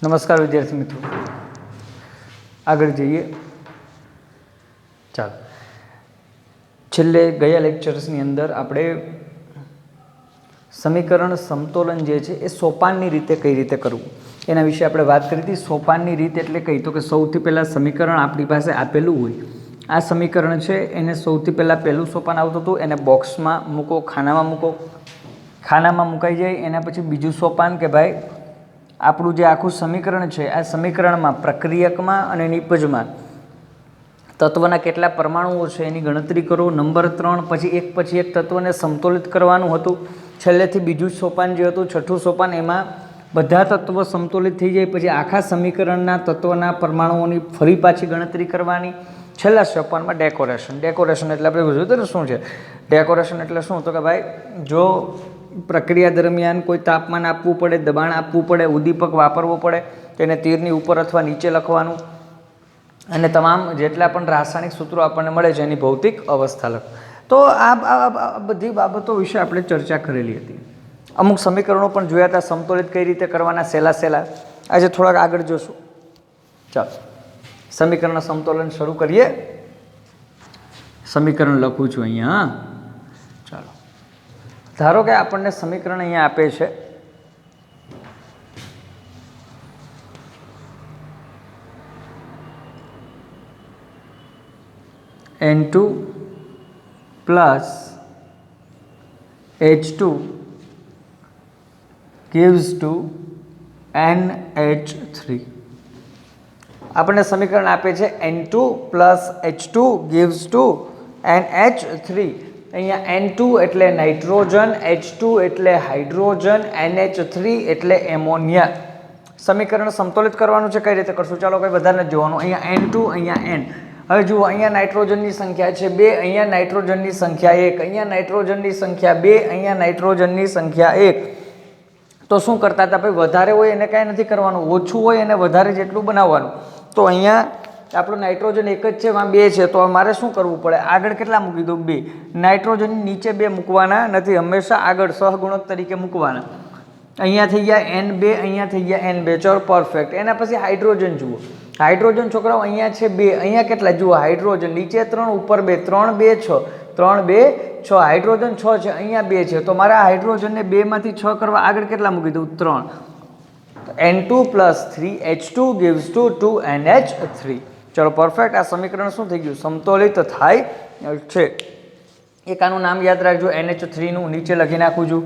નમસ્કાર વિદ્યાર્થી મિત્રો, આગળ જઈએ. ચાલો, છેલ્લે ગયા લેક્ચર્સની અંદર આપણે સમીકરણ સમતોલન જે છે એ સોપાનની રીતે કઈ રીતે કરવું એના વિશે આપણે વાત કરી હતી. સોપાનની રીત એટલે કઈ? તો કે સૌથી પહેલાં સમીકરણ આપણી પાસે આપેલું હોય, આ સમીકરણ છે એને સૌથી પહેલાં પહેલું સોપાન આવતું હતું, એને બોક્સમાં મૂકો, ખાનામાં મૂકો, ખાનામાં મુકાઈ જાય. એના પછી બીજું સોપાન કે ભાઈ આપણું જે આખું સમીકરણ છે આ સમીકરણમાં પ્રક્રિયકમાં અને નિપજમાં તત્વના કેટલા પરમાણુઓ છે એની ગણતરી કરો. નંબર 3 પછી એક તત્વને સમતોલિત કરવાનું હતું. છેલ્લેથી બીજું સોપાન જે હતું, છઠ્ઠું સોપાન, એમાં બધા તત્વો સમતોલિત થઈ જાય પછી આખા સમીકરણના તત્વના પરમાણુઓની ફરી પાછી ગણતરી કરવાની. છેલ્લા સોપાનમાં ડેકોરેશન એટલે આપણે જોયું ને શું છે ડેકોરેશન એટલે શું? તો કે ભાઈ જો પ્રક્રિયા દરમિયાન કોઈ તાપમાન આપવું પડે, દબાણ આપવું પડે, ઉદ્દીપક વાપરવો પડે, તેને તીરની ઉપર અથવા નીચે લખવાનું અને તમામ જેટલા પણ રાસાયણિક સૂત્રો આપણને મળે છે એની ભૌતિક અવસ્થા લખ. તો આ બધી બાબતો વિશે આપણે ચર્ચા કરેલી હતી. અમુક સમીકરણો પણ જોયા હતા, સમતોલિત કઈ રીતે કરવાના, સહેલા. આજે થોડાક આગળ જોશું. ચાલો, સમીકરણ સમતોલન શરૂ કરીએ. સમીકરણ લખું છું અહીંયા. ચાલો, ધારો કે આપણને સમીકરણ અહીંયા આપે છે N2 plus H2 gives to NH3. આપણને સમીકરણ આપે છે N2 plus H2 gives to NH3. અહીંયા N2 એટલે નાઇટ્રોજન, H2 એટલે હાઇડ્રોજન, NH3 એટલે એમોનિયા. સમીકરણ સમતોલિત કરવાનું છે. કઈ રીતે કરશું? ચાલો, કંઈ વધારે નથી જોવાનું. અહીંયા N2, અહીંયા N. હવે જુઓ, અહીંયા નાઇટ્રોજનની સંખ્યા છે 2, અહીંયા નાઇટ્રોજનની સંખ્યા 1, અહીંયા નાઇટ્રોજનની સંખ્યા 2, અહીંયા નાઇટ્રોજનની સંખ્યા 1. તો શું કરતા હતા ભાઈ? વધારે હોય એને કાંઈ નથી કરવાનું, ઓછું હોય એને વધારે જેટલું બનાવવાનું. તો અહીંયા આપણું નાઇટ્રોજન 1 જ છે, એમાં 2 છે, તો મારે શું કરવું પડે? આગળ કેટલા મૂકી દો? 2. નાઇટ્રોજનની નીચે 2 મૂકવાના નથી, હંમેશા આગળ સહગુણક તરીકે મૂકવાના. અહીંયા થઈ ગયા N2, અહીંયા થઈ ગયા N2. ચલો, પરફેક્ટ. એના પછી હાઇડ્રોજન જુઓ. હાઇડ્રોજન છોકરાઓ અહીંયા છે 2, અહીંયા કેટલા? જુઓ, હાઇડ્રોજન નીચે 3, ઉપર 2, 3 2 6, 3 2 6. હાઇડ્રોજન 6 છે, અહીંયા 2 છે, તો મારે આ હાઇડ્રોજનને 2 માંથી 6 કરવા આગળ કેટલા મૂકી દઉં? 3. N2 plus 3H2 gives to 2NH3. ચલો, પરફેક્ટ. આ સમીકરણ શું થઈ ગયું? સમતોલિત થાય છે. એક આનું નામ યાદ રાખજો, NH3 નું નીચે લખી નાખું છું,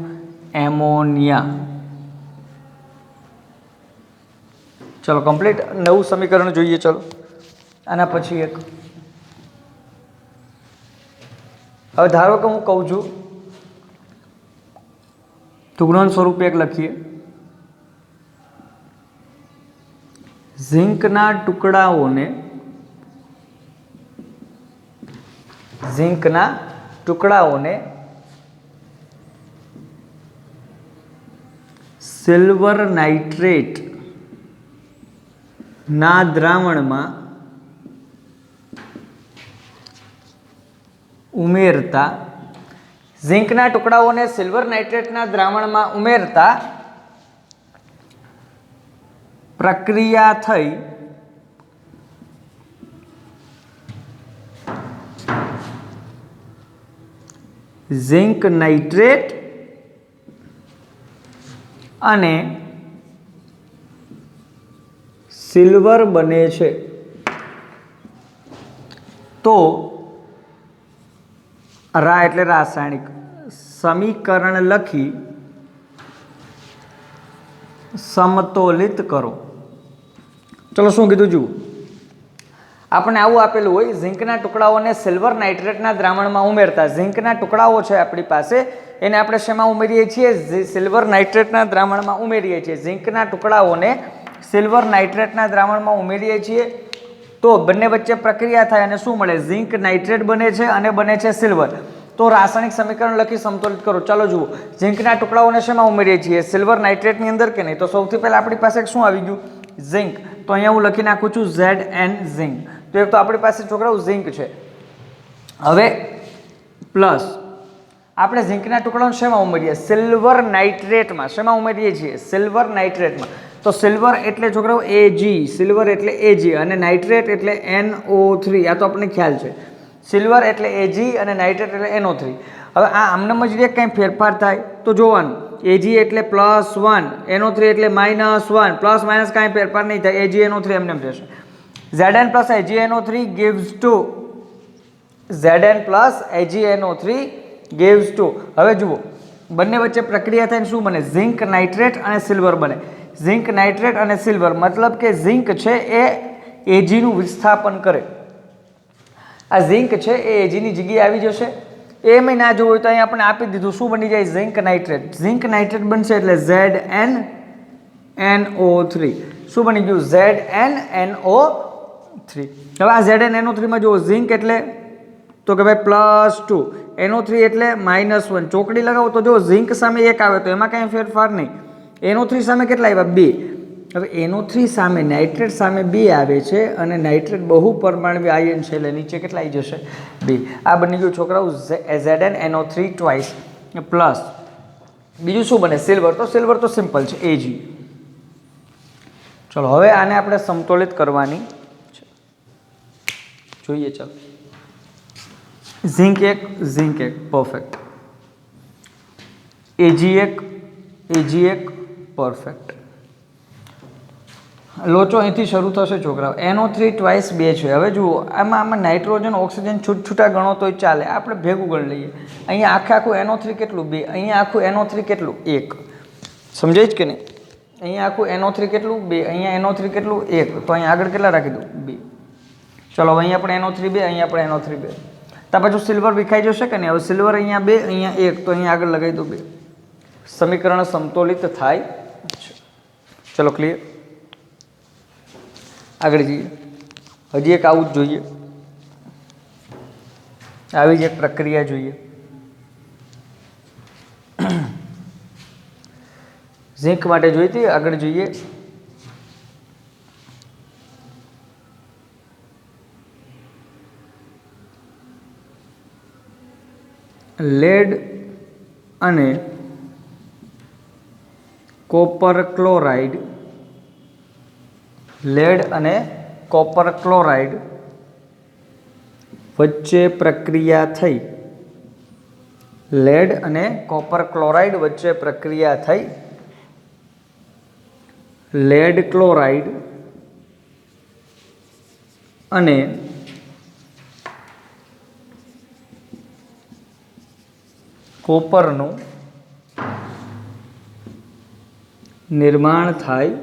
એમોનિયા. ચલો, કમ્પ્લીટ. નવું સમીકરણ જોઈએ. ચલો, આના પછી એક. હવે ધારો કે હું કહું છું, તુગણન સ્વરૂપે એક લખીએ. ઝીંકના ટુકડાઓને સિલ્વર નાઇટ્રેટ ના દ્રાવણમાં ઉમેરતા, ઝીંકના ટુકડાઓને સિલ્વર નાઇટ્રેટના દ્રાવણમાં ઉમેરતા પ્રક્રિયા થઈ ઝીંક નાઇટ્રેટ અને સિલ્વર બને છે. તો રા એટલે રાસાયણિક સમીકરણ લખી સમતોલિત કરો. ચલો, શું કીધું જુઓ. આપણે આવું આપેલું હોય, ઝીંકના ટુકડાઓને સિલ્વર નાઇટ્રેટના દ્રાવણમાં ઉમેરતા. ઝીંકના ટુકડાઓ છે આપણી પાસે, એને આપણે શેમાં ઉમેરીએ છીએ? સિલ્વર નાઇટ્રેટના દ્રાવણમાં ઉમેરીએ છીએ. ઝીંકના ટુકડાઓને સિલ્વર નાઇટ્રેટના દ્રાવણમાં ઉમેરીએ છીએ તો બંને વચ્ચે પ્રક્રિયા થાય અને શું મળે? ઝીંક નાઇટ્રેટ બને છે અને બને છે સિલ્વર. તો રાસાયણિક સમીકરણ લખી સમતોલિત કરો. ચાલો જુઓ, ઝીંકના ટુકડાઓને શેમાં ઉમેરીએ છીએ? સિલ્વર નાઇટ્રેટની અંદર કે નહીં? તો સૌથી પહેલાં આપણી પાસે શું આવી ગયું? ઝીંક. તો અહીંયા હું લખી નાખું છું Zn, ઝીંક. તો એક તો આપણી પાસે છોકરાઓ ઝીંક છે. હવે પ્લસ આપણે ઝીંકના ટુકડાઓને શેમાં ઉમેરીએ? સિલ્વર નાઇટ્રેટમાં. શેમાં ઉમેરીએ છીએ? સિલ્વર નાઇટ્રેટમાં. તો સિલ્વર એટલે છોકરાઓ Ag, સિલ્વર એટલે Ag અને નાઇટ્રેટ એટલે NO3. આ તો આપણને ખ્યાલ છે. સિલ્વર એટલે Ag અને નાઇટ્રેટ એટલે NO3. હવે આ આમનામ જ કંઈ ફેરફાર થાય તો જોવાનું. Ag એટલે +1, NO3 એટલે -1, પ્લસ માઇનસ કાંઈ ફેરફાર નહીં થાય. Ag NO3 એમને એમ રહેશે. Zn plus AgNO3 gives to Zn plus AgNO3 gives to. હવે જુઓ, બંને વચ્ચે પ્રક્રિયા થઈને શું બને? ઝિંક નાઇટ્રેટ અને સિલ્વર બને. ઝિંક નાઇટ્રેટ અને સિલ્વર મતલબ કે ઝિંક છે એ Ag નું વિસ્થાપન કરે. આ ઝિંક છે એ Ag ની જગ્યાએ આવી જશે. એમ ના જોવું હોય તો અહીં આપણે આપી દીધું. શું બની જાય? Zinc nitrate. ઝિંક નાઇટ્રેટ બનશે એટલે ZnNO3. શું બની ગયું? ZnNO3. હવે આ ZnNO3 માં જુઓ, ઝિંક એટલે તો કે ભાઈ +2, NO3 એટલે -1. ચોકડી લગાવો તો જો ઝિંક સામે 1 આવે તો એમાં કાંઈ ફેરફાર નહીં. NO3 સામે કેટલા આવ્યા? 2. હવે NO3 સામે નાઇટ્રેટ સામે 2 આવે છે અને નાઇટ્રેટ બહુ પરમાણુ આયન છે એટલે નીચે કેટલા આવી જશે? 2. આ બની ગયું છોકરાઓ ZnNO3 ટ્વાઇસ પ્લસ બીજું શું બને? સિલ્વર. તો સિલ્વર તો સિમ્પલ છે, Ag. ચલો હવે આને આપણે સમતોલિત કરવાની છે. જોઈએ ચાલો. Zinc 1 perfect. Ag1 perfect. લોચો અહીંથી શરૂ થશે છોકરાઓ. NO3 ટ્વાઇસ 2 છે. હવે જુઓ, આમાં નાઇટ્રોજન ઓક્સિજન છૂટા ગણો તોય ચાલે. આપણે ભેગું ગણી લઈએ. અહીંયા આખું NO3 કેટલું? 2. અહીંયા આખું NO3 કેટલું? 1. સમજાય જ કે નહીં? અહીંયા આખું NO3 કેટલું? 2. અહીંયા NO3 કેટલું? 1. તો અહીંયા આગળ કેટલા રાખી દઉં? 2. ચલો હવે અહીંયા પણ NO3 2, અહીંયા પણ NO3 2. તો પાછું સિલ્વર વિખાઈ જશે કે નહીં? હવે સિલ્વર અહીંયા 2, અહીંયા 1, તો અહીંયા આગળ લગાવી દો 2. સમીકરણ સમતોલિત થાય છે. ચલો ક્લિયર? આગળ જઈએ. હજી એક આવું જ જોઈએ, આવી જ એક પ્રક્રિયા જોઈએ. ઝિંક માટે જોઈતી. આગળ જોઈએ. લેડ અને કોપર ક્લોરાઇડ. લેડ અને કોપર ક્લોરાઇડ વચ્ચે પ્રક્રિયા થઈ. લેડ અને કોપર ક્લોરાઇડ વચ્ચે પ્રક્રિયા થઈ. લેડ ક્લોરાઇડ અને કોપરનું નિર્માણ થાય.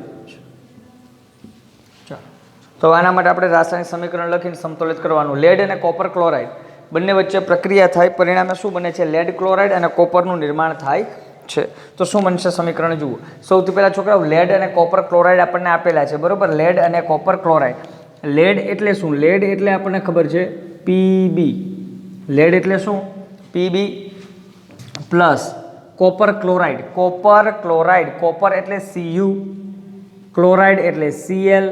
તો આના માટે આપણે રાસાયણિક સમીકરણ લખીને સમતોલિત કરવાનું. લેડ અને કોપર ક્લોરાઇડ બંને વચ્ચે પ્રક્રિયા થાય, પરિણામે શું બને છે? લેડ ક્લોરાઇડ અને કોપરનું નિર્માણ થાય છે. તો શું બનશે સમીકરણ? જુઓ. સૌથી પહેલાં છોકરાઓ લેડ અને કોપર ક્લોરાઇડ આપણને આપેલા છે, બરોબર? લેડ અને કોપર ક્લોરાઇડ. લેડ એટલે શું? લેડ એટલે આપણને ખબર છે Pb. લેડ એટલે શું? Pb plus copper chloride. Copper chloride. Copper એટલે Cu, ક્લોરાઇડ એટલે Cl.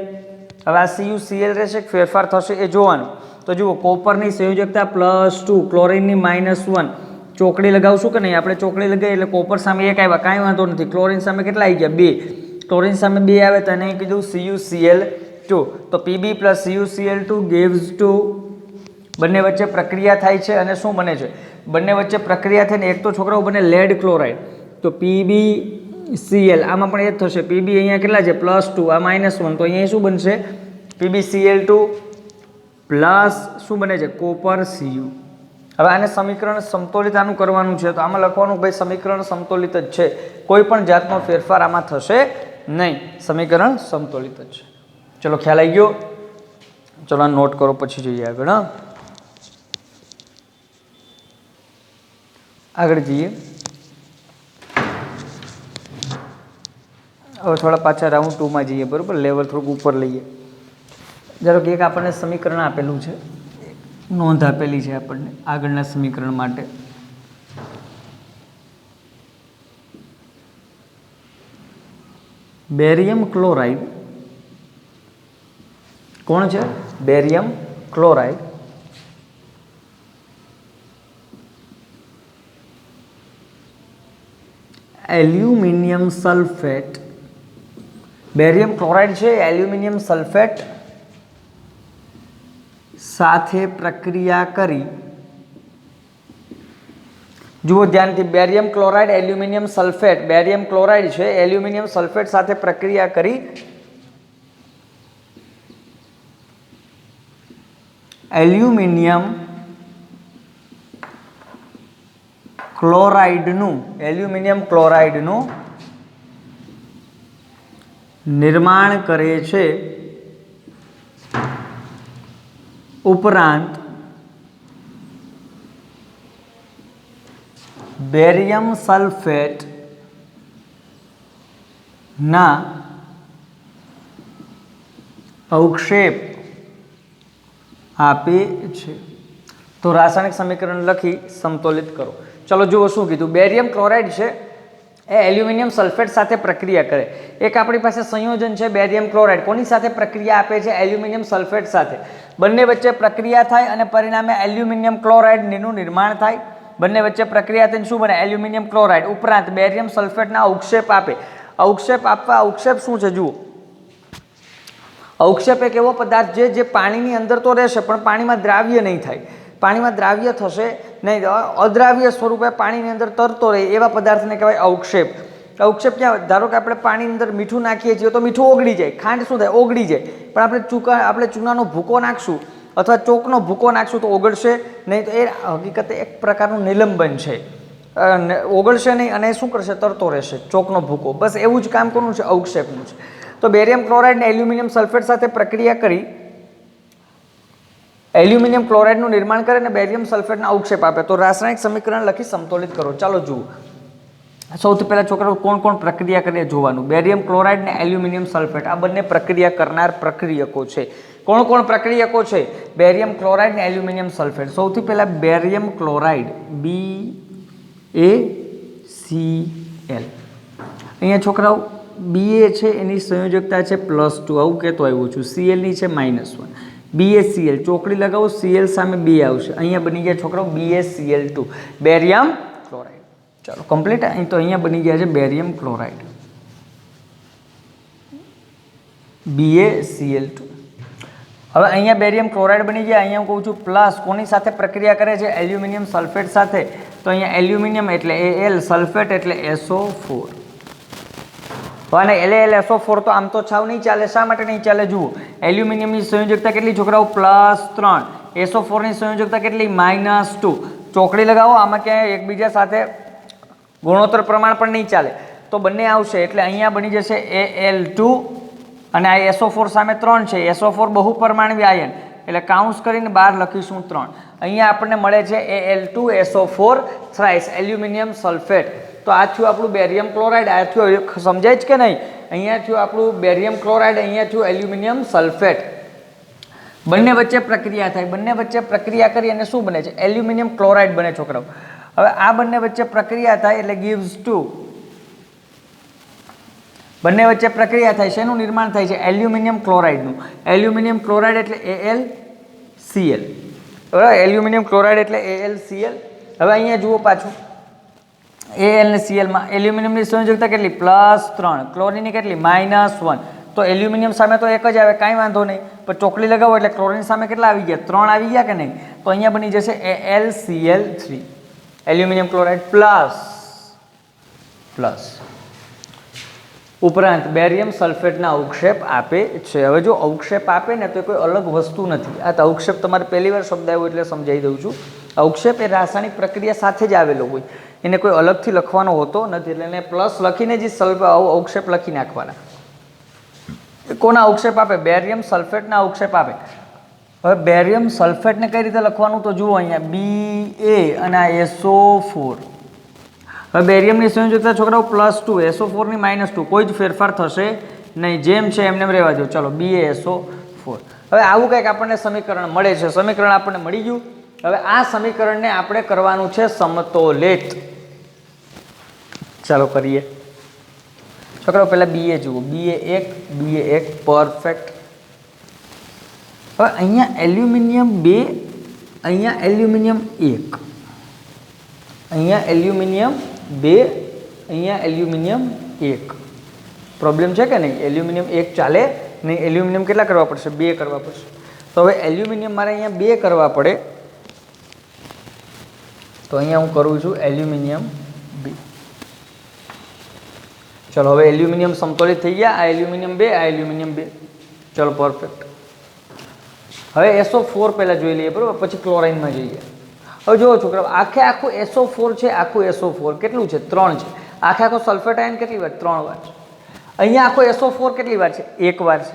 હવે આ CuCl રહેશે, ફેરફાર થશે એ જોવાનું. તો જુઓ, કોપરની સંયોજકતા +2, ક્લોરિનની -1. ચોકડી લગાવશું કે નહીં? આપણે ચોકડી લગાવીએ એટલે કોપર સામે 1 આવ્યા, કાંઈ વાંધો નથી. ક્લોરિન સામે કેટલા આવી ગયા? 2. ક્લોરિન સામે 2 આવે તો એને કીધું CuCl2. તો Pb + CuCl2 gives to. બંને વચ્ચે પ્રક્રિયા થાય છે અને શું બને છે? બંને વચ્ચે પ્રક્રિયા થઈને એક તો છોકરાઓ બને લેડ ક્લોરાઇડ. તો PbCl. આમાં પણ એ જ થશે. Pb અહીંયા કેટલા છે? +2, આ -1. તો અહીંયા શું બનશે? PbCl2 પ્લસ શું બને છે? Copper Cu. હવે આને સમીકરણ સમતોલિત આનું કરવાનું છે. તો આમાં લખવાનું ભાઈ સમીકરણ સમતોલિત જ છે, કોઈ પણ જાતનો ફેરફાર આમાં થશે નહીં. સમીકરણ સમતોલિત જ છે. ચલો ખ્યાલ આવી ગયો? ચલો આ નોટ કરો, પછી જોઈએ આગળ. હા, આગળ જઈએ. હવે થોડા પાછા રાઉન્ડ 2માં જઈએ, બરાબર? લેવલ થોડુંક ઉપર લઈએ. ધારો કે એક આપણને સમીકરણ આપેલું છે, નોંધ આપેલી છે આપણને આગળના સમીકરણ માટે. Barium chloride. કોણ છે? Barium chloride. Aluminium sulphate barium chloride છે એલ્યુમિનિયમ સલ્ફેટ સાથે પ્રક્રિયા કરી, જુઓ ધ્યાનથી, barium chloride aluminium sulphate, barium chloride છે એલ્યુમિનિયમ સલ્ફેટ સાથે પ્રક્રિયા કરી એલ્યુમિનિયમ ક્લોરાઇડનું નિર્માણ કરે છે, ઉપરાંત બેરિયમ સલ્ફેટ ના અવક્ષેપ આપે છે। તો રાસાયણિક સમીકરણ લખી સમતોલિત કરો। ચલો જુઓ શું કીધું, બેરિયમ ક્લોરાઇડ છે એ એલ્યુમિનિયમ સલ્ફેટ સાથે પ્રક્રિયા કરે, એક આપણી પાસે સંયોજન છે બેરિયમ ક્લોરાઇડ, કોની સાથે પ્રક્રિયા આપે છે? એલ્યુમિનિયમ સલ્ફેટ સાથે। બંને વચ્ચે પ્રક્રિયા થાય અને પરિણામે એલ્યુમિનિયમ ક્લોરાઇડનું નિર્માણ થાય, બંને વચ્ચે પ્રક્રિયા થઈને શું બને? એલ્યુમિનિયમ ક્લોરાઇડ, ઉપરાંત બેરિયમ સલ્ફેટના અવક્ષેપ આપે। અવક્ષેપ આપવા, અવક્ષેપ શું છે જુઓ, અવક્ષેપ એક એવો પદાર્થ છે જે પાણીની અંદર તો રહેશે પણ પાણીમાં દ્રાવ્ય નહીં થાય, પાણીમાં દ્રાવ્ય થશે નહીં, અદ્રાવ્ય સ્વરૂપે પાણીની અંદર તરતો રહે એવા પદાર્થને કહેવાય અવક્ષેપ। અવક્ષેપ ક્યાં? ધારો કે આપણે પાણીની અંદર મીઠું નાખીએ છીએ તો મીઠું ઓગળી જાય, ખાંડ શું થાય? ઓગળી જાય, પણ આપણે ચૂનાનો ભૂકો નાખશું અથવા ચોકનો ભૂકો નાખશું તો ઓગળશે નહીં, તો એ હકીકતે એક પ્રકારનું નિલંબન છે, ઓગળશે નહીં અને શું કરશે? તરતો રહેશે, ચોકનો ભૂકો। બસ એવું જ કામ કોનું છે? અવક્ષેપનું છે। તો બેરિયમ ક્લોરાઇડને એલ્યુમિનિયમ સલ્ફેટ સાથે પ્રક્રિયા કરી એલ્યુમિનિયમ ક્લોરાઇડનું નિર્માણ કરે અને બેરિયમ સલ્ફેટના અવક્ષેપ આપે। તો રાસાયણિક સમીકરણ લખી સમતોલિત કરો। ચાલો જુઓ, સૌથી પહેલા છોકરાઓ કોણ કોણ પ્રક્રિયા કરે જોવાનું। બેરિયમ ક્લોરાઇડ ને એલ્યુમિનિયમ સલ્ફેટ આ બંને પ્રક્રિયા કરનાર પ્રક્રિયકો છે। કોણ કોણ પ્રક્રિયકો છે? બેરિયમ ક્લોરાઇડ ને એલ્યુમિનિયમ સલ્ફેટ। સૌથી પહેલા બેરિયમ ક્લોરાઇડ BaCl, અહીંયા છોકરાઓ BA છે એની સંયોજકતા છે +2, આવું કહેતો આવ્યો છું, Cl ની છે -1, BaCl ચોકડી લગાવો, Cl સામે 2 આવશે, અહીંયા બની ગયા છોકરાઓ BaCl2 બેરિયમ ક્લોરાઇડ। ચાલો કમ્પ્લીટ, અહીં તો અહીંયા બની ગયા છે બેરિયમ ક્લોરાઇડ BaCl2। હવે અહીંયા બેરિયમ ક્લોરાઇડ બની ગયા, અહીંયા હું કહું છું પ્લસ, કોની સાથે પ્રક્રિયા કરે છે? એલ્યુમિનિયમ સલ્ફેટ સાથે, તો અહીંયા એલ્યુમિનિયમ એટલે Al, સલ્ફેટ એટલે SO4, અને LaSO4 તો આમ તો છાવ નહીં ચાલે, શા માટે નહીં ચાલે? જુઓ, એલ્યુમિનિયમની સંયોજકતા કેટલી છોકરાઓ? +3, SO4 ની સંયોજકતા કેટલી? -2, ચોકડી લગાવો, આમાં ક્યાંય એકબીજા સાથે ગુણોત્તર પ્રમાણ પણ નહીં ચાલે, તો બંને આવશે, એટલે અહીંયા બની જશે Al2 અને આ SO4 સામે 3 છે, SO4 બહુપરમાણવી આયન, એટલે કાઉન્સ કરીને 12 લખીશું 3, અહીંયા આપણને મળે છે Al2SO4 થ્રાઇસ એલ્યુમિનિયમ સલ્ફેટ। તો આ થયું આપણું બેરિયમ ક્લોરાઇડ, આ થયું, સમજાય છે કે નહીં? અહીંયા થયું આપણું બેરિયમ ક્લોરાઇડ, અહીંયા થયું એલ્યુમિનિયમ સલ્ફેટ। બંને વચ્ચે પ્રક્રિયા થાય, બંને વચ્ચે પ્રક્રિયા કરી અને શું બને છે? એલ્યુમિનિયમ ક્લોરાઇડ બને છોકરાઓ। હવે આ બંને વચ્ચે પ્રક્રિયા થાય એટલે gives to, બંને વચ્ચે પ્રક્રિયા થાય, શેનું નિર્માણ થાય છે? એલ્યુમિનિયમ ક્લોરાઇડનું। એલ્યુમિનિયમ ક્લોરાઇડ એટલે AlCl, બરાબર, એલ્યુમિનિયમ ક્લોરાઇડ એટલે AlCl। હવે અહીંયા જુઓ પાછું, Al ને Cl માં એલ્યુમિનિયમની સંયોજકતા કેટલી? +3, ક્લોરીનની કેટલી? -1, તો એલ્યુમિનિયમ સામે તો એક જ આવે, કાંઈ વાંધો નહીં, પણ ચોકડી લગાવો એટલે ક્લોરીન સામે કેટલા આવી ગયા? 3 આવી ગયા કે નહીં? તો અહીંયા બની જશે AlCl3, એલ્યુમિનિયમ ક્લોરાઇડ પ્લસ, ઉપરાંત બેરિયમ સલ્ફેટના અવક્ષેપ આપે છે। હવે જો અવક્ષેપ આપે ને તો કોઈ અલગ વસ્તુ નથી, આ તો અવક્ષેપ તમારે પહેલી વાર શબ્દ આવ્યો એટલે સમજાવી દઉં છું। અવક્ષેપ એ રાસાયણિક પ્રક્રિયા સાથે જ આવેલો હોય, એને કોઈ અલગથી લખવાનો હોતો નથી, એટલે એને પ્લસ લખીને જ અવક્ષેપ લખી નાખવાના। કોના અવક્ષેપ આપે? બેરિયમ સલ્ફેટના અવક્ષેપ આપે। હવે બેરિયમ સલ્ફેટને કઈ રીતે લખવાનું? તો જુઓ અહીંયા Ba અને આ SO4, હવે બેરિયમની સંયોજકતા છોકરાઓ +2, SO4 ની -2, કોઈ જ ફેરફાર થશે નહીં, જેમ છે એમને રહેવા દો। ચલો BaSO4, હવે આવું કંઈક આપણને સમીકરણ મળે છે, સમીકરણ આપણને મળી ગયું। હવે આ સમીકરણને આપણે કરવાનું છે સમતોલિત। ચાલો કરીએ છોકરાઓ, પહેલા Ba જુઓ, Ba1 પરફેક્ટ। હવે અહીંયા એલ્યુમિનિયમ 2, અહીંયા એલ્યુમિનિયમ 1, અહીંયા એલ્યુમિનિયમ 2, અહીંયા એલ્યુમિનિયમ 1, પ્રોબ્લેમ છે કે નહીં? એલ્યુમિનિયમ એક ચાલે નહીં, એલ્યુમિનિયમ કેટલા કરવા પડશે? 2 કરવા પડશે. તો હવે એલ્યુમિનિયમ મારે અહીંયા 2 કરવા પડે, તો અહીંયા હું કરું છું એલ્યુમિનિયમ 2. ચલો હવે એલ્યુમિનિયમ સમતોલિત થઈ ગયા. આ એલ્યુમિનિયમ 2, આ એલ્યુમિનિયમ 2. ચલો પરફેક્ટ. હવે SO4 પહેલાં જોઈ લઈએ, બરાબર, પછી ક્લોરાઇનમાં જઈએ. હવે જુઓ છોકરાઓ, આખું SO4 છે, આખું SO4 કેટલું છે? 3 છે. આખો સલ્ફેટ આયન કેટલી વાર? 3 વાર છે. અહીંયા આખો SO4 કેટલી વાર છે? 1 વાર છે.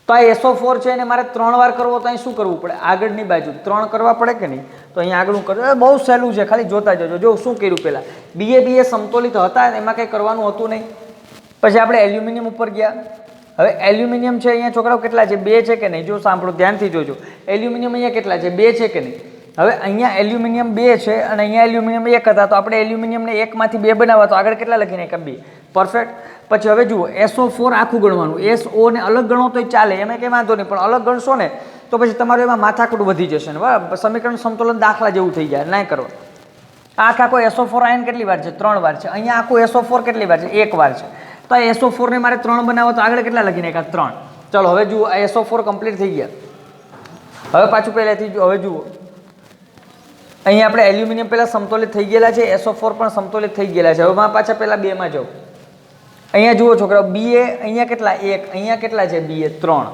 તો આ SO4 છે એને મારે 3 વાર કરવો, તો અહીં શું કરવું પડે? આગળની બાજુ 3 કરવા પડે કે નહીં? તો અહીંયા આગળ હું કરું, બહુ સહેલું છે, ખાલી જોતા જજો. જો શું કર્યું પહેલાં, BA સમતોલિત હતા, એમાં કંઈ કરવાનું હતું નહીં. પછી આપણે એલ્યુમિનિયમ ઉપર ગયા. હવે એલ્યુમિનિયમ છે અહીંયા છોકરાઓ કેટલા છે? 2 છે કે નહીં? જો સાંભળો, ધ્યાનથી જોજો. એલ્યુમિનિયમ અહીંયા કેટલા છે? 2 છે કે નહીં? હવે અહીંયા એલ્યુમિનિયમ 2 છે અને અહીંયા એલ્યુમિનિયમ 1 હતા, તો આપણે એલ્યુમિનિયમને 1માંથી 2 બનાવવા, તો આગળ કેટલા લખીને? 2. પરફેક્ટ. પછી હવે જુઓ, SO4 આખું ગણવાનું, SO ને અલગ ગણો તો ચાલે, એમાં કંઈ વાંધો નહીં, પણ અલગ ગણશો ને તો પછી તમારું એમાં માથાકૂટ વધી જશે ને, બરાબર, સમીકરણ સમતોલન દાખલા જેવું થઈ જાય, નહીં કરવા. આખો SO4 આયન કેટલી વાર છે? 3 વાર છે. અહીંયા આખું SO4 કેટલી વાર છે? 1 વાર છે. તો આ SO4 ને મારે 3 બનાવો, તો આગળ કેટલા લખીને? 3. ચલો હવે જુઓ, આ SO4 કમ્પ્લીટ થઈ ગયા. હવે પાછું પહેલાંથી હવે જુઓ, અહીંયા આપણે એલ્યુમિનિયમ પહેલાં સમતોલિત થઈ ગયેલા છે, SO4 પણ સમતોલિત થઈ ગયેલા છે. હવે પાછા પહેલાં 2માં જાઓ. અહીંયા જુઓ છોકરાઓ, BA અહીંયા કેટલા? 1. અહીંયા કેટલા છે? BA 3.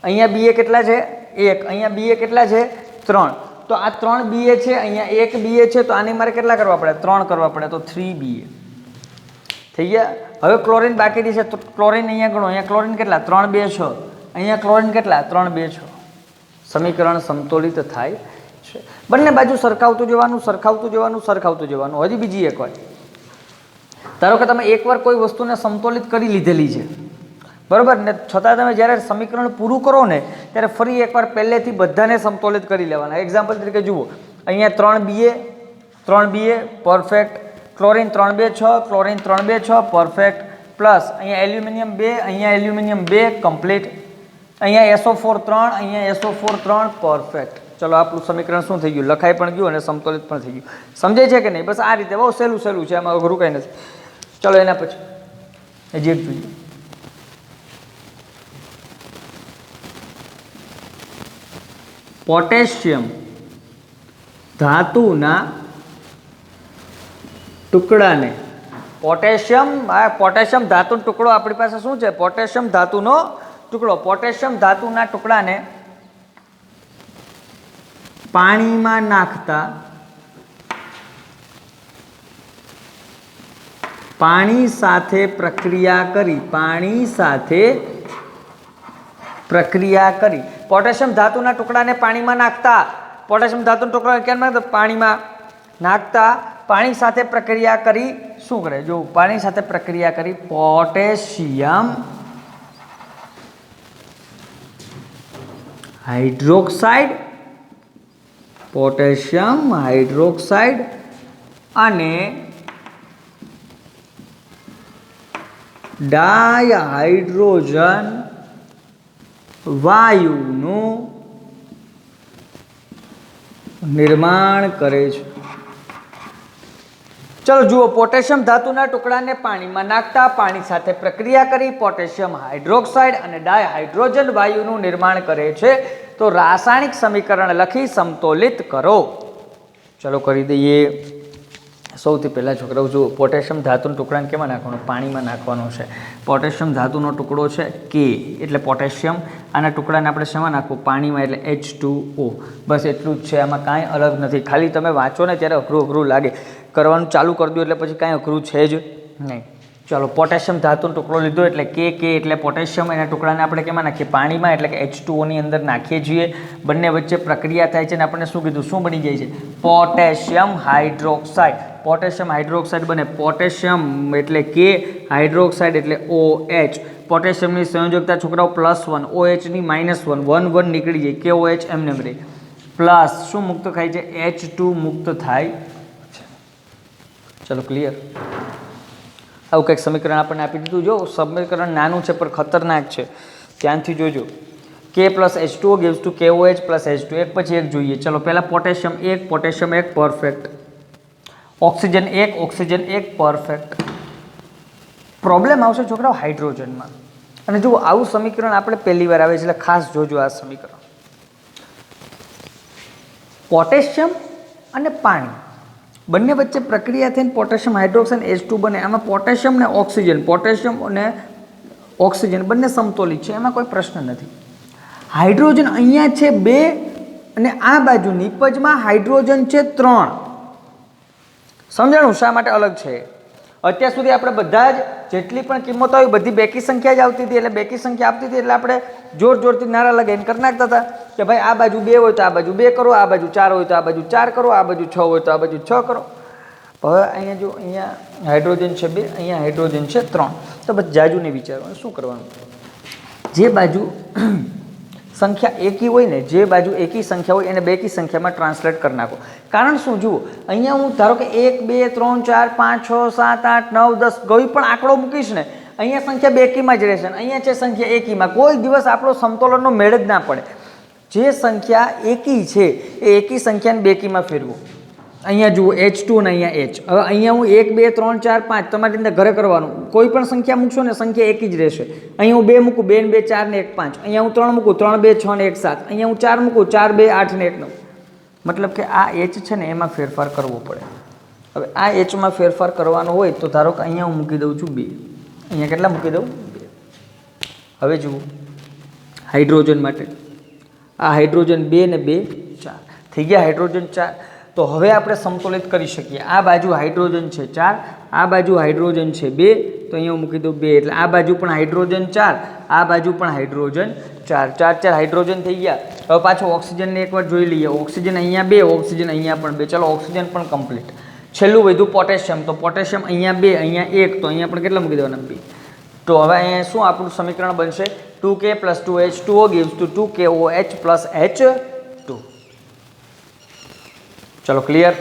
અહીંયા BA કેટલા છે? 1. અહીંયા BA કેટલા છે? 3. તો આ 3 BA છે, અહીંયા 1 BA છે, તો આની મારે કેટલા કરવા પડે? 3 કરવા પડે, તો 3 BA થઈ ગયા. હવે ક્લોરીન બાકી છે, તો ક્લોરીન અહીંયા ગણો. અહીંયા ક્લોરીન કેટલા? 3 2 6. અહીંયા ક્લોરીન કેટલા? 3 2 6. સમીકરણ સમતોલિત થાય છે. બંને બાજુ સરખાવતું જવાનું, સરખાવતું જવાનું, સરખાવતું જવાનું. હજી બીજી એક વાત, ધારો કે તમે એકવાર કોઈ વસ્તુને સમતોલિત કરી લીધેલી છે, બરાબર ને, છતાં તમે જ્યારે સમીકરણ પૂરું કરો ને ત્યારે ફરી એકવાર પહેલેથી બધાને સમતોલિત કરી લેવાના. એક્ઝામ્પલ તરીકે જુઓ, અહીંયા 3 BA perfect, chlorine 3 2 6, chlorine 3 2 6 perfect, plus અહીંયા એલ્યુમિનિયમ 2, અહીંયા એલ્યુમિનિયમ 2 કમ્પ્લીટ, અહીંયા SO4 3, અહીંયા SO4 3 પરફેક્ટ. ચલો આપણું સમીકરણ શું થઈ ગયું? લખાઈ પણ ગયું અને સમતોલિત પણ થઈ ગયું. સમજે છે કે નહીં? બસ આ રીતે, બહુ સહેલું છે, આમાં અઘરું કંઈ નથી. ચલો એના પછી હજી એક જોઈએ. પોટેશિયમ ધાતુના ટુકડાને, પોટેશિયમ ધાતુનો ટુકડો આપણી પાસે શું છે? પોટેશિયમ ધાતુનો ટુકડો. પોટેશિયમ ધાતુના ટુકડાને પાણીમાં નાખતા, પાણી સાથે પ્રક્રિયા કરી પોટેશિયમ ધાતુના ટુકડાને પાણીમાં નાખતા, પોટેશિયમ ધાતુના ટુકડાને કેમ નાખતા? પાણીમાં નાખતા, પાણી સાથે પ્રક્રિયા કરી શું કરે? જો પાણી સાથે પ્રક્રિયા કરી પોટેશિયમ હાઇડ્રોક્સાઇડ અને ડાયહાઇડ્રોજન વાયુનું નિર્માણ કરે છે. ચલો જુઓ, પોટેશિયમ ધાતુના ટુકડાને પાણીમાં નાખતા, પાણી સાથે પ્રક્રિયા કરી પોટેશિયમ હાઇડ્રોક્સાઇડ અને ડાયહાઇડ્રોજન વાયુનું નિર્માણ કરે છે. તો રાસાયણિક સમીકરણ લખી સમતોલિત કરો. ચલો કરી દઈએ. સૌથી પહેલાં છોકરાઓ જુઓ, પોટેશિયમ ધાતુના ટુકડાને કેમાં નાખવાનો? પાણીમાં નાખવાનો છે. પોટેશિયમ ધાતુનો ટુકડો છે K, એટલે પોટેશિયમ. આના ટુકડાને આપણે શેમાં નાખવું? પાણીમાં, એટલે H2O. બસ એટલું જ છે, આમાં કાંઈ અલગ નથી. ખાલી તમે વાંચો ને ત્યારે અઘરું લાગે, કરવાનું ચાલુ કરી દો એટલે પછી કાંઈ અઘરું છે જ નહીં. ચલો, પોટેશિયમ ધાતુનો ટુકડો લીધો એટલે K એટલે પોટેશિયમ. એના ટુકડાને આપણે કેમાં નાખીએ? પાણીમાં, એટલે કે H2O ની અંદર નાખીએ છીએ. બંને વચ્ચે પ્રક્રિયા થાય છે અને આપણને શું કીધું? શું બની જાય છે? Potassium hydroxide. પોટેશિયમ હાઇડ્રોક્સાઇડ બને. પોટેશિયમ એટલે K, હાઇડ્રોક્સાઇડ એટલે OH. પોટેશિયમની સંયોજકતા છોકરાઓ +1, OH ની -1, 1 1 નીકળી જાય, KOH એમને રહે. પ્લસ શું મુક્ત થાય છે? H2 મુક્ત થાય છે. ચલો ક્લિયર. આવું કંઈક સમીકરણ આપણને આપી દીધું. જો સમીકરણ નાનું છે પણ ખતરનાક છે, ધ્યાનથી જોજો. K + H2O gives to KOH + H2. એક પછી એક જોઈએ. ચલો પહેલાં potassium 1 perfect, oxygen 1 perfect, problem આવશે છોકરાઓ હાઇડ્રોજનમાં. અને જો આવું સમીકરણ આપણે પહેલી વાર આવે છે એટલે ખાસ જોજો આ સમીકરણ. પોટેશિયમ અને પાણી બંને વચ્ચે પ્રક્રિયા થઈને પોટેશિયમ હાઇડ્રોક્સાઇડ H2 બને. આમાં પોટેશિયમ અને ઓક્સિજન બંને સમતોલિત છે, એમાં કોઈ પ્રશ્ન નથી. હાઇડ્રોજન અહીંયા છે 2 અને આ બાજુ નિપજમાં હાઇડ્રોજન છે 3. સમજાણું શા માટે અલગ છે? અત્યાર સુધી આપણે બધા જ જેટલી પણ કિંમતો આવી બધી બેકી સંખ્યા જ આવતી હતી, એટલે બેકી સંખ્યા આપતી હતી એટલે આપણે જોરથી નારા લગાવીને કરી નાખતા હતા કે ભાઈ આ બાજુ 2 હોય તો આ બાજુ 2 કરો, આ બાજુ 4 હોય તો આ બાજુ 4 કરો, આ બાજુ 6 હોય તો આ બાજુ 6 કરો. હવે અહીંયા જો અહીંયા હાઇડ્રોજન છે 2, અહીંયા હાઇડ્રોજન છે 3, તો બસ જાજુ નહીં વિચારવાનું. શું કરવાનું? જે બાજુ સંખ્યા એકી હોય ને, જે બાજુ એકી સંખ્યા હોય એને બેકી સંખ્યામાં ટ્રાન્સલેટ કરી નાખો. કારણ શું? જુઓ અહીંયા હું ધારો કે 1 2 3 4 5 6 7 8 9 10 કોઈ પણ આંકડો મૂકીશ ને, અહીંયા સંખ્યા બેકીમાં જ રહેશે, અહીંયા છે સંખ્યા એકીમાં. કોઈ દિવસ આપણો સમતોલનનો મેળ જ ના પડે. જે સંખ્યા એકી છે એ એકી સંખ્યાને બેકીમાં ફેરવું. અહીંયા જુઓ H2 અને અહીંયા H. હવે અહીંયા હું 1 2 3 4 5 તમારી અંદર ઘરે કરવાનું. કોઈ પણ સંખ્યા મૂકશો ને સંખ્યા એકી જ રહેશે. અહીંયા હું 2 મૂકું 2 ને 2 4 ને 1 5. અહીંયા હું 3 મૂકું 3 2 6 ને 1 7. અહીંયા હું 4 મૂકું 4 2 8 ને 1 9. મતલબ કે આ H છે ને એમાં ફેરફાર કરવો પડે. હવે આ Hમાં ફેરફાર કરવાનો હોય તો ધારો કે અહીંયા હું મૂકી દઉં છું 2. અહીંયા કેટલા મૂકી દઉં? 2. હવે જુઓ હાઇડ્રોજન માટે આ હાઇડ્રોજન 2 ને 2 4 થઈ ગયા. હાઇડ્રોજન 4. તો હવે આપણે સમતોલિત કરી શકીએ. આ બાજુ હાઇડ્રોજન છે 4, આ બાજુ હાઇડ્રોજન છે 2, તો અહીંયા મૂકી દઉં 2. એટલે આ બાજુ પણ હાઇડ્રોજન 4, આ બાજુ પણ હાઇડ્રોજન 4. 4 હાઇડ્રોજન થઈ ગયા. હવે પાછું ઓક્સિજનને એકવાર જોઈ લઈએ. ઓક્સિજન અહીંયા 2, ઓક્સિજન અહીંયા પણ 2. ચલો ઓક્સિજન પણ કમ્પ્લીટ. છેલ્લું વધ્યું પોટેશિયમ. તો પોટેશિયમ અહીંયા 2, અહીંયા 1, તો અહીંયા પણ કેટલા મૂકી દેવાના? 2. તો હવે અહીંયા શું આપણું સમીકરણ બનશે? 2K + 2H2O gives to 2KOH + H2. ચલો ક્લિયર?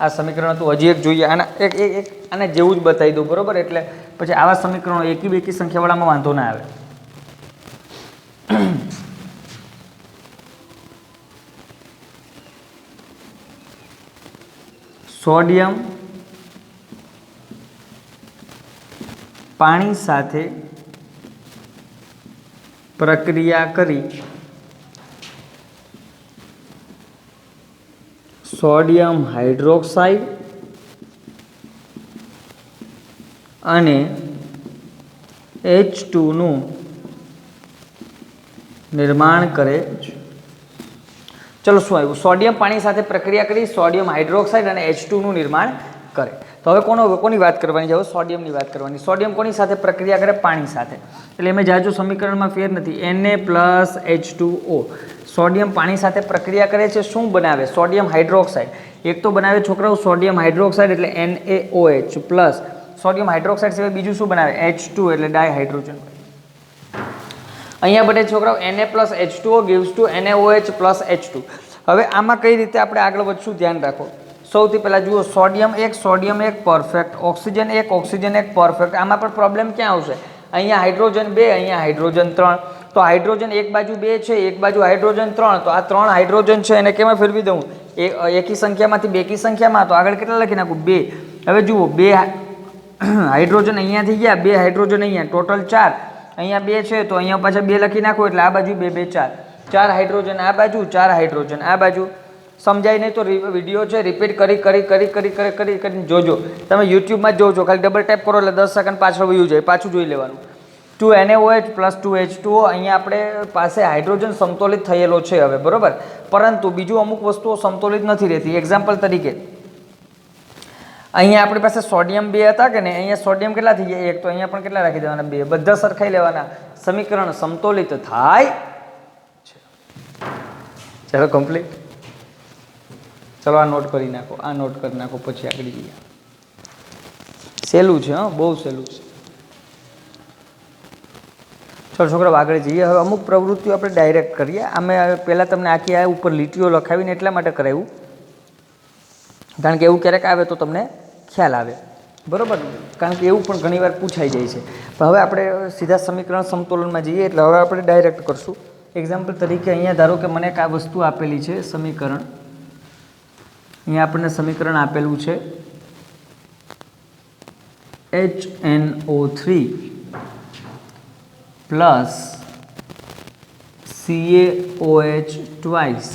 આ સમીકરણ હતું. હજી એક જોઈએ. આના એક આને જેવું જ બતાવી દઉં, બરાબર? એટલે પછી આવા સમીકરણો એકી બેકી સંખ્યાવાળામાં વાંધો ના આવે. સોડિયમ પાણી સાથે પ્રક્રિયા કરી સોડિયમ હાઇડ્રોક્સાઇડ અને H2 નું નિર્માણ કરે છે. ચલો શું આવ્યું? સોડિયમ પાણી સાથે પ્રક્રિયા કરી સોડિયમ હાઇડ્રોક્સાઇડ અને H2 નું નિર્માણ કરે. તો હવે કોની વાત કરવાની છે? હવે સોડિયમની વાત કરવાની. સોડિયમ કોની સાથે પ્રક્રિયા કરે? પાણી સાથે. એટલે એમ જાજો સમીકરણમાં ફેર નથી. Na + H2O. સોડિયમ પાણી સાથે પ્રક્રિયા કરે છે. શું બનાવે? Sodium hydroxide. એક તો બનાવે છોકરાઓ સોડિયમ હાઇડ્રોક્સાઇડ એટલે NaOH પ્લસ સોડિયમ હાઇડ્રોક્સાઇડ સિવાય બીજું શું બનાવે? H2 એટલે ડાયહાઇડ્રોજન. અહીંયા બને છોકરાઓ Na + H2O gives to NaOH + H2. હવે આમાં કઈ રીતે આપણે આગળ વધશું ધ્યાન રાખો. સૌથી પહેલાં જુઓ સોડિયમ 1 પરફેક્ટ, ઓક્સિજન 1 પરફેક્ટ. આમાં પણ પ્રોબ્લેમ ક્યાં આવશે? અહીંયા હાઇડ્રોજન 2, અહીંયા હાઇડ્રોજન 3. તો હાઇડ્રોજન એક બાજુ 2 છે, એક બાજુ હાઇડ્રોજન 3. તો આ 3 હાઇડ્રોજન છે એને કેમાં ફેરવી દઉં? એકી સંખ્યામાંથી બેકી સંખ્યામાં. તો આગળ કેટલા લખી નાખું? 2. હવે જુઓ 2 હાઇડ્રોજન અહીંયા થઈ ગયા, 2 હાઇડ્રોજન અહીંયા, ટોટલ 4. અહીંયા 2 છે તો અહીંયા પાછા 2 લખી નાખો એટલે આ બાજુ 2 2 4. 4 હાઇડ્રોજન આ બાજુ, 4 હાઇડ્રોજન આ બાજુ. સમજાય નહીં તો વિડીયો છે રિપીટ કરી જોજો. તમે યુટ્યુબમાં જોજો, ખાલી ડબલ ટેપ કરો એટલે 10 સેકન્ડ પાછળ વયું જાય, પાછું જોઈ લેવાનું. 2 NaOH + 2 H2O. અહીંયા આપણે પાસે હાઇડ્રોજન સમતોલિત થયેલો છે હવે, બરોબર? પરંતુ બીજું અમુક વસ્તુઓ સમતોલિત નથી રહેતી. એક્ઝામ્પલ તરીકે અહીંયા આપણી પાસે સોડિયમ 2 હતા કે નહીં? અહીંયા સોડિયમ કેટલા થઈ ગયા? 1. તો અહીંયા પણ કેટલા રાખી દેવાના? 2. બધા સરખાઈ લેવાના. સમીકરણ સમતોલિત થાય છે. ચાલો કમ્પ્લીટ. ચલો આ નોટ કરી નાખો, આ નોટ કરી નાખો, પછી આગળ જઈએ. સહેલું છે, હા, બહુ સહેલું છે. ચલો છોકરાઓ આગળ જઈએ. હવે અમુક પ્રવૃત્તિઓ આપણે ડાયરેક્ટ કરીએ. અમે પહેલાં તમને આખી આ ઉપર લીટીઓ લખાવીને એટલા માટે કરાવ્યું કારણ કે એવું ક્યારેક આવે તો તમને ખ્યાલ આવે, બરાબર? કારણ કે એવું પણ ઘણીવાર પૂછાઈ જાય છે. પણ હવે આપણે સીધા સમીકરણ સમતોલનમાં જઈએ એટલે હવે આપણે ડાયરેક્ટ કરશું. એક્ઝામ્પલ તરીકે અહીંયા ધારો કે મને એક આ વસ્તુ આપેલી છે, સમીકરણ. અહીંયા આપણને સમીકરણ આપેલું છે HNO3 plus CaOH twice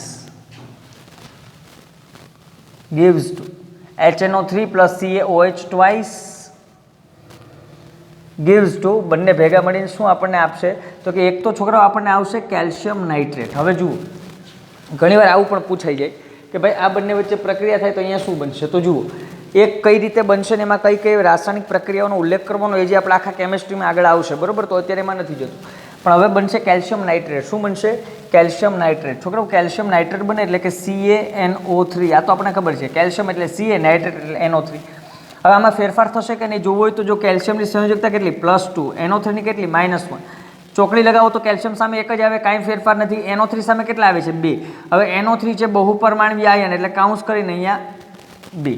gives to HNO3 plus CaOH twice gives to બંને ભેગા મળીને શું આપણને આપશે તો કે એક તો છોકરાઓ આપણને આવશે કેલ્શિયમ નાઇટ્રેટ. હવે જુઓ ઘણીવાર આવું પણ પૂછાઈ જાય કે ભાઈ આ બંને વચ્ચે પ્રક્રિયા થાય તો અહીંયા શું બનશે. તો જુઓ એક કઈ રીતે બનશે ને એમાં કઈ કઈ રાસાયણિક પ્રક્રિયાઓનો ઉલ્લેખ કરવાનો એ જે આપણે આખા કેમિસ્ટ્રીમાં આગળ આવશે, બરાબર. તો અત્યારે એમાં નથી જતું, પણ હવે બનશે કેલ્શિયમ નાઇટ્રેટ. શું બનશે? Calcium nitrate. છોકરાઓ કેલ્શિયમ નાઇટ્રેટ બને એટલે કે CaNO3. આ તો આપણને ખબર છે, કેલ્શિયમ એટલે Ca, નાઇટ્રેટ એટલે NO3. હવે આમાં ફેરફાર થશે કે નહીં જોવું હોય તો જો કેલ્શિયમની સંયોજકતા કેટલી +2, NO3 ની કેટલી -1. ચોકડી લગાવો તો કેલ્શિયમ સામે એક જ આવે, કાંઈ ફેરફાર નથી. NO3 સામે કેટલા આવે છે? 2. હવે NO3 છે બહુપરમાણવી આયન એટલે કાઉન્સ કરીને અહીંયા 2.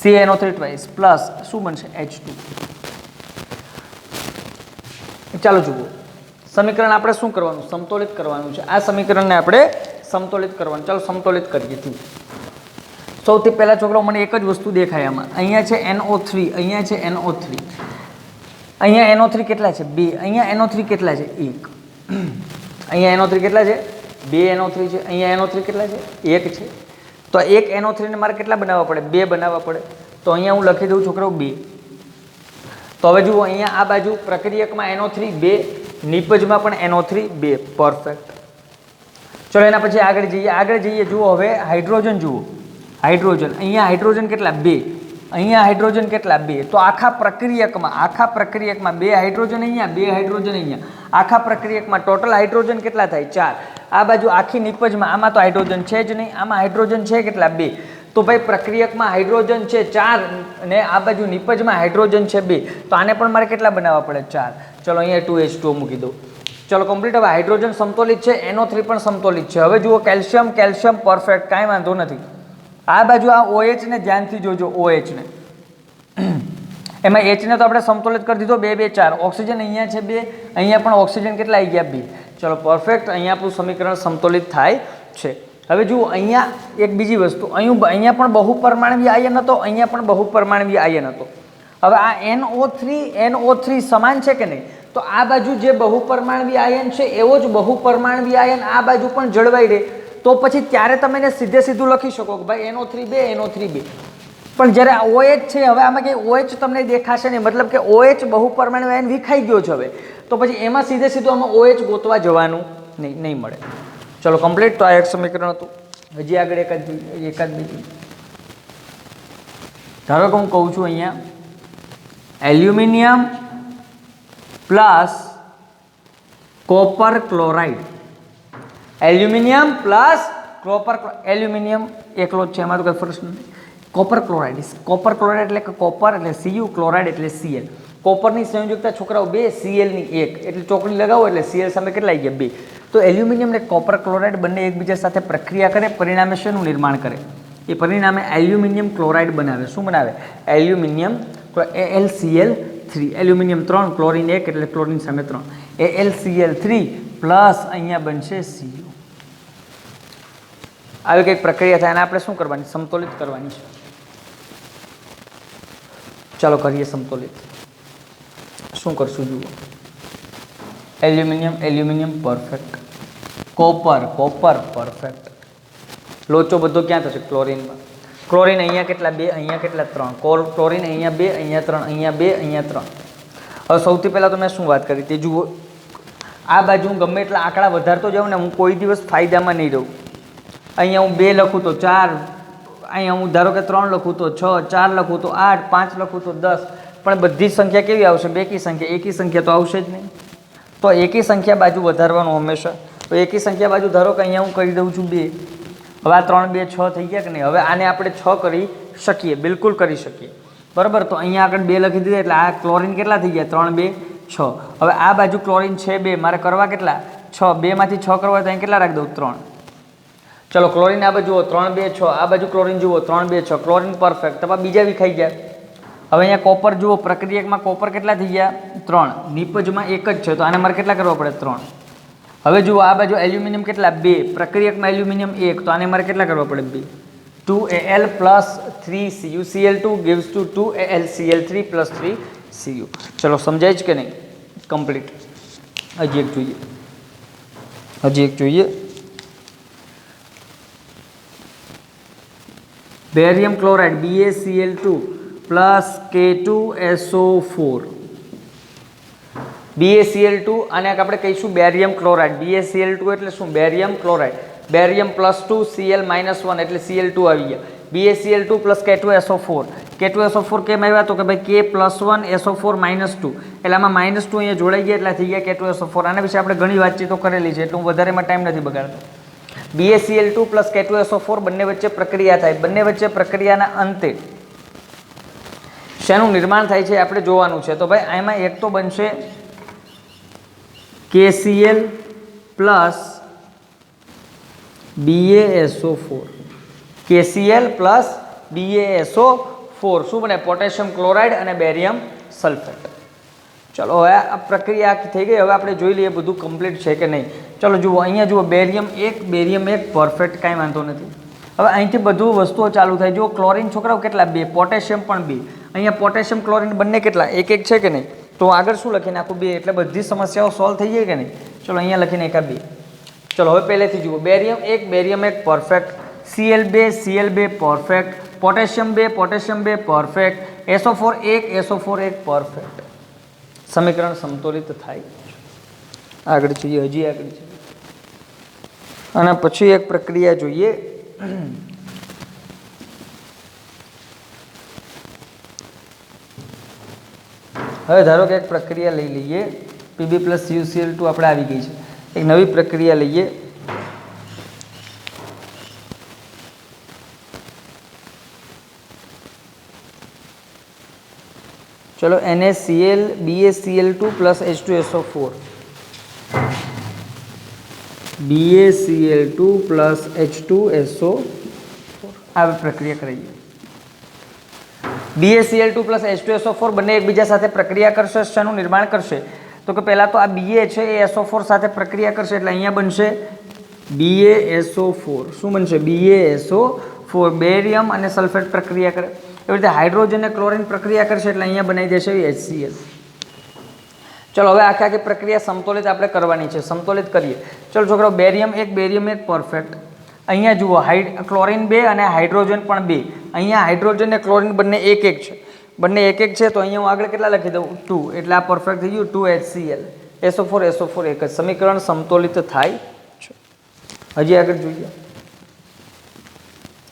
CaNO3 ટ્વાઇસ પ્લસ શું બનશે? H2. ચાલો જુઓ સમીકરણ આપણે શું કરવાનું? સમતોલિત કરવાનું છે. આ સમીકરણને આપણે સમતોલિત કરવાનું. ચાલો સમતોલિત કરીએ. સૌથી પહેલા છોકરાઓ મને એક જ વસ્તુ દેખાય આમાં. અહીંયા છે NO3, અહીંયા છે NO3. અહીંયા NO3 કેટલા છે? 2. અહીંયા NO3 કેટલા છે? 1. અહીંયા NO3 કેટલા છે? 2 NO3 છે. અહીંયા NO3 કેટલા છે? 1 છે. તો એક NO3 ને મારે કેટલા બનાવવા પડે? 2 બનાવવા પડે. તો અહીંયા હું લખી દઉં છોકરાઓ 2. તો હવે જુઓ અહીંયા આ બાજુ પ્રક્રિયકમાં NO3 2, નિપજમાં પણ NO3 2. પરફેક્ટ. ચલો એના પછી આગળ જઈએ. જુઓ હવે હાઇડ્રોજન જુઓ. હાઇડ્રોજન અહીંયા હાઇડ્રોજન કેટલા? 2. અહીંયા હાઇડ્રોજન કેટલા? 2. તો આખા પ્રક્રિયકમાં 2 હાઇડ્રોજન અહીંયા, 2 હાઇડ્રોજન અહીંયા. આખા પ્રક્રિયકમાં ટોટલ હાઇડ્રોજન કેટલા થાય? 4. આ બાજુ આખી નિપજમાં આમાં તો હાઇડ્રોજન છે જ નહીં, આમાં હાઇડ્રોજન છે કેટલા? 2. તો ભાઈ પ્રક્રિયકમાં હાઇડ્રોજન છે 4 ને આ બાજુ નિપજમાં હાઇડ્રોજન છે 2. તો આને પણ મારે કેટલા બનાવવા પડે? 4. ચલો અહીંયા 2H2 મૂકી દઉં. ચલો કમ્પ્લીટ. હવે હાઇડ્રોજન સમતોલિત છે, NO3 પણ સમતોલિત છે. હવે જુઓ કેલ્શિયમ પરફેક્ટ, કાંઈ વાંધો નથી. આ બાજુ આ OH ને ધ્યાનથી જોજો. OH ને એમાં H ને તો આપણે સમતોલિત કરી દીધો 2 2 4. ઓક્સિજન અહીંયા છે 2, અહીંયા પણ ઓક્સિજન કેટલા આવી ગયા? 2. ચલો પરફેક્ટ. અહીંયા આપણું સમીકરણ સમતોલિત થાય છે. હવે જુઓ અહીંયા એક બીજી વસ્તુ, અહીંયા પણ બહુપરમાણવીય આયન હતો, અહીંયા પણ બહુપરમાણવીય આયન હતો. હવે આ NO3 સમાન છે કે નહીં? તો આ બાજુ જે બહુપરમાણવીય આયન છે એવો જ બહુપરમાણવીય આયન આ બાજુ પણ જળવાઈ રહે. તો પછી ત્યારે તમે એને સીધું લખી શકો કે ભાઈ NO3 2. પણ જ્યારે આ OH છે, હવે આમાં કંઈ OH તમને દેખાશે નહીં, મતલબ કે OH બહુપરમાણુ આયન વિખાઈ ગયો છે. હવે તો પછી એમાં સીધું આમાં OH ગોતવા જવાનું નહીં મળે. ચલો કમ્પ્લીટ. તો આ એક સમીકરણ હતું. હજી આગળ એકાદ બીજું. ધારો કે હું કહું છું અહીંયા aluminium plus copper chloride. Aluminium plus aluminium એકલો જ છે, એમાં તો કંઈ ફરક નથી. કોપર ક્લોરાઇડ એટલે કે કોપર એટલે Cu, ક્લોરાઇડ એટલે Cl. કોપરની સંયોજકતા છોકરાઓ 2, Cl ની 1. એટલે ચોકડી લગાવો એટલે Cl સામે કેટલા આવી ગયા? 2. તો એલ્યુમિનિયમ અને કોપર ક્લોરાઇડ બંને એકબીજા સાથે પ્રક્રિયા કરે, પરિણામે શેનું નિર્માણ કરે? એ પરિણામે એલ્યુમિનિયમ ક્લોરાઇડ બનાવે. શું બનાવે? Aluminium AlCl3. એલ્યુમિનિયમ 3, ક્લોરીન 1 એટલે ક્લોરીન સામે 3. AlCl3 પ્લસ અહીંયા બનશે Cu. આવી કંઈક પ્રક્રિયા થાય અને આપણે શું કરવાની? સમતોલિત કરવાની છે. ચાલો કરીએ સમતોલિત. શું કરશું જુઓ. Aluminium perfect. Copper perfect. લોચો બધો ક્યાં થશે? ક્લોરીનમાં. ક્લોરીન અહીંયા કેટલા? 2, અહીંયા કેટલા? 3. ક્લોરીન અહીંયા 2, અહીંયા 3, અહીંયા 2, અહીંયા 3. હવે સૌથી પહેલાં તો મેં શું વાત કરી તે જુઓ. આ બાજુ હું ગમે એટલા આંકડા વધારતો જાઉં ને હું કોઈ દિવસ ફાયદામાં નહીં રહું. અહીંયા હું 2 લખું તો 4, અહીંયા હું ધારો કે 3 લખું તો 6, 4 લખું તો 8, 5 લખું તો 10. પણ બધી સંખ્યા કેવી આવશે? બેકી સંખ્યા. એકી સંખ્યા તો આવશે જ નહીં. તો એકી સંખ્યા બાજુ વધારવાનું હંમેશા. તો એકી સંખ્યા બાજુ ધારો કે અહીંયા હું કરી દઉં છું 2. હવે આ 3 2 6 થઈ ગયા કે નહીં? હવે આને આપણે 6 કરી શકીએ, બિલકુલ કરી શકીએ, બરાબર. તો અહીંયા આગળ 2 લખી દીધા એટલે આ ક્લોરીન કેટલા થઈ ગયા? 3 2 6. હવે આ બાજુ ક્લોરીન છે 2, મારે કરવા કેટલા? 6. 2 માંથી 6 કરવા તો અહીં કેટલા રાખી દઉં? 3. ચલો ક્લોરીન આ બાજુ જુઓ 3 2 6. આ બાજુ ક્લોરીન જુઓ 3 2 6. Chlorine perfect. તમારા બીજા વિખાઈ ગયા. હવે અહીંયા કોપર જુઓ, પ્રક્રિયકમાં કોપર કેટલા થઈ ગયા? 3. નિપજમાં 1 જ છે તો આને મારે કેટલા કરવા પડે? 3. હવે જુઓ આ બાજુ એલ્યુમિનિયમ કેટલા? 2. પ્રક્રિયકમાં એલ્યુમિનિયમ 1 તો આને મારે કેટલા કરવા પડે? 2. 2Al plus 3CuCl2 gives to 2AlCl3 plus 3Cu. ચલો સમજાય છે કે નહીં? કમ્પ્લીટ. હજી એક જોઈએ. Barium chloride BaCl2 plus K2SO4. BaCl2 આને આપણે કહીશું બેરિયમ ક્લોરાઇડ. BaCl2 એટલે શું? Barium chloride. બેરિયમ +2 Cl -1 એટલે Cl2 આવી ગયા. BaCl2 plus K2SO4. K2SO4 કેમ આવ્યા? તો કે ભાઈ K+1 SO4 -2 એટલે આમાં -2 અહીંયા જોડાઈ ગયા એટલે થઈ ગયા K2SO4. આના વિશે આપણે ઘણી વાતચીતો કરેલી છે એટલે હું વધારેમાં ટાઈમ નથી બગાડતો. BaCl2 પ્લસ K2SO4 બંને વચ્ચે પ્રક્રિયા થાય. બંને વચ્ચે પ્રક્રિયાના અંતે શેનું નિર્માણ થાય છે આપણે જોવાનું છે. તો ભાઈ આમાં એક તો બનશે KCl plus BaSO4. KCl plus BaSO4 શું બને? પોટેશિયમ ક્લોરાઇડ અને બેરિયમ સલ્ફેટ. ચલો હવે આ પ્રક્રિયા થઈ ગઈ. હવે આપણે જોઈ લઈએ બધું કમ્પ્લીટ છે કે નહીં. ચલો જુઓ, અહીંયા જુઓ બેરિયમ 1 પરફેક્ટ, કાંઈ વાંધો નથી. હવે અહીંથી બધું વસ્તુઓ ચાલુ થાય. જુઓ ક્લોરિન છોકરાઓ કેટલા? 2. પોટેશિયમ પણ 2. અહીંયા પોટેશિયમ ક્લોરિન બંને કેટલા? 1 છે કે નહીં? તો આગળ શું લખી નાખું? 2 એટલે બધી સમસ્યાઓ સોલ્વ થઈ જાય કે નહીં? ચલો અહીંયા લખીને એકા 2. ચલો હવે પહેલેથી જુઓ, barium 1 perfect, Cl2 perfect, potassium 2 perfect, SO4 1 perfect. સમીકરણ સમતોલિત થાય. આગળ જોઈએ, હજી આગળ છે. અને પછી એક પ્રક્રિયા જોઈએ. હવે ધારો કે એક પ્રક્રિયા લઈ લઈએ. Pb પ્લસ UCl2 આપણે આવી ગઈ છે. એક નવી પ્રક્રિયા લઈએ. ચલો NaCl BaCl2 plus H2SO4. BaCl2 plus H2SO4 આ પ્રક્રિયા કરીએ. BaCl2 પ્લસ H2SO4 બંને એકબીજા સાથે પ્રક્રિયા કરશે. શેનું નિર્માણ કરશે? તો કે પહેલાં તો આ Ba છે એ SO4 સાથે પ્રક્રિયા કરશે એટલે અહીંયા બનશે BaSO4. શું બનશે? BaSO4. બેરિયમ અને સલ્ફેટ પ્રક્રિયા કરે. એવી રીતે હાઇડ્રોજન અને ક્લોરિન પ્રક્રિયા કરશે એટલે અહીંયા બનાવી દેશે HCl. ચલો હવે આખી પ્રક્રિયા સમતોલિત આપણે કરવાની છે. સમતોલિત કરીએ. ચલો છોકરાઓ, બેરિયમ 1 પરફેક્ટ. અહીંયા જુઓ ક્લોરિન 2 અને હાઇડ્રોજન પણ 2. અહીંયા હાઇડ્રોજન અને ક્લોરિન બંને 1 છે. બંને 1 છે તો અહીંયા હું આગળ કેટલા લખી દઉં? 2 એટલે આ પરફેક્ટ થઈ ગયું. 2HCl. SO4 એક જ. સમીકરણ સમતોલિત થાય છે. હજી આગળ જોઈએ,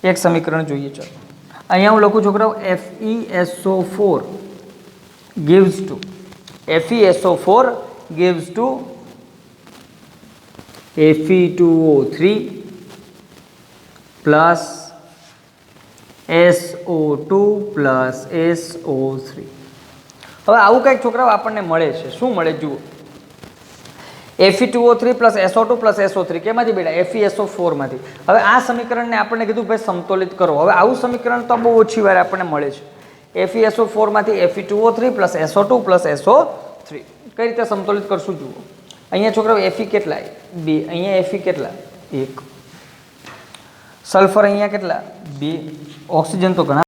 એક સમીકરણ જોઈએ. ચલો અહીંયા હું લખું છોકરાઓ FeSO4 gives to Fe2O3 plus SO2 plus SO3. હવે આવું કંઈક છોકરાઓ આપણને મળે છે. શું મળે જુઓ, Fe2O3 plus SO2 plus SO3 કેમાંથી બેટા? FeSO4 માંથી. હવે આ સમીકરણને આપણને કીધું ભાઈ સમતોલિત કરો. હવે આવું સમીકરણ તો બહુ ઓછી વાર આપણને મળે છે. FeSO4 માંથી Fe2O3 plus SO2 plus SO3 કઈ રીતે સમતોલિત કરશું જુઓ. અહીંયા છોકરાઓ Fe કેટલા? 2. અહીંયા Fe કેટલા? 1. સલ્ફર અહીંયા કેટલા? 2. ઓક્સિજન તો ઘણા